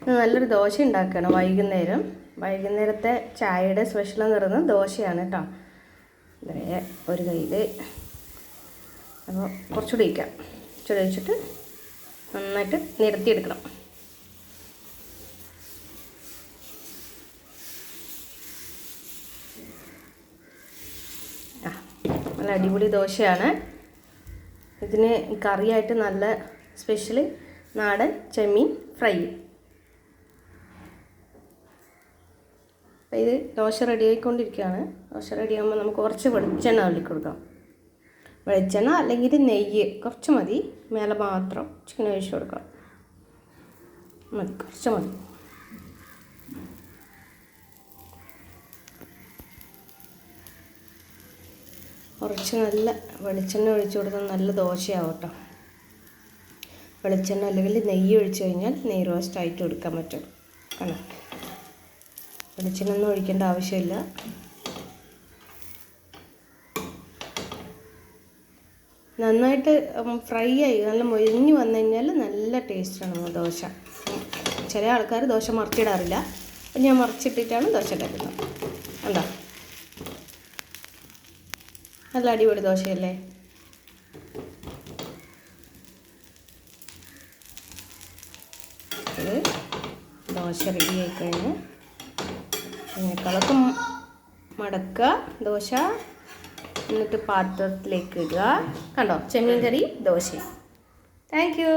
നല്ലൊരു ദോശ ഉണ്ടാക്കുകയാണ് വൈകുന്നേരത്തെ ചായയുടെ സ്പെഷ്യൽ എന്ന് പറയുന്നത് ദോശയാണ് കേട്ടോ. ഇതേ ഒരു കയ്യിൽ അപ്പോൾ കുറച്ചുകൂടി വയ്ക്കാം. കുറച്ചുകൂടി വെച്ചിട്ട് നന്നായിട്ട് നിരത്തിയെടുക്കണം. നല്ല അടിപൊളി ദോശയാണ്. ഇതിന് കറിയായിട്ട് നല്ല സ്പെഷ്യൽ നാടൻ ചെമ്മീൻ ഫ്രൈ. അപ്പോൾ ഇത് ദോശ റെഡി ആയിക്കൊണ്ടിരിക്കുകയാണ്. ദോശ റെഡിയാകുമ്പോൾ നമുക്ക് കുറച്ച് വെളിച്ചെണ്ണ തള്ളി കൊടുക്കാം. വെളിച്ചെണ്ണ അല്ലെങ്കിൽ നെയ്യ് കുറച്ച് മതി. മേലെ മാത്രം ചിക്കൻ ഒഴിച്ച് കൊടുക്കാം. മതി, കുറച്ച് മതി. കുറച്ച് നല്ല വെളിച്ചെണ്ണ ഒഴിച്ച് കൊടുത്താൽ നല്ല ദോശയാവും കേട്ടോ. വെളിച്ചെണ്ണ അല്ലെങ്കിൽ നെയ്യ് ഒഴിച്ച് കഴിഞ്ഞാൽ നെയ്യ് റോസ്റ്റ് ആയിട്ട് എടുക്കാൻ പറ്റും. കണ്ടോ, വെളിച്ചെണ്ണ ഒന്നും ഒഴിക്കേണ്ട ആവശ്യമില്ല. നന്നായിട്ട് ഫ്രൈ ആയി നല്ല മൊരിഞ്ഞ് വന്നു കഴിഞ്ഞാൽ നല്ല ടേസ്റ്റാണ് ദോശ. ചില ആൾക്കാർ ദോശ മറിച്ചിടാറില്ല. അപ്പം ഞാൻ മറിച്ചിട്ടിട്ടാണ് ദോശ ഉണ്ടാക്കുന്നത്. കണ്ടോ, നല്ല അടിപൊളി ദോശയല്ലേ. ഇത് ദോശ റെഡി ആയിക്കഴിഞ്ഞ് ഇതിനേക്കാളൊക്കെ മടക്കുക ദോശ, എന്നിട്ട് പാത്രത്തിലേക്ക് ഇടുക. കണ്ടോ, ചെമ്മീൻ കറി ദോശ. Thank you.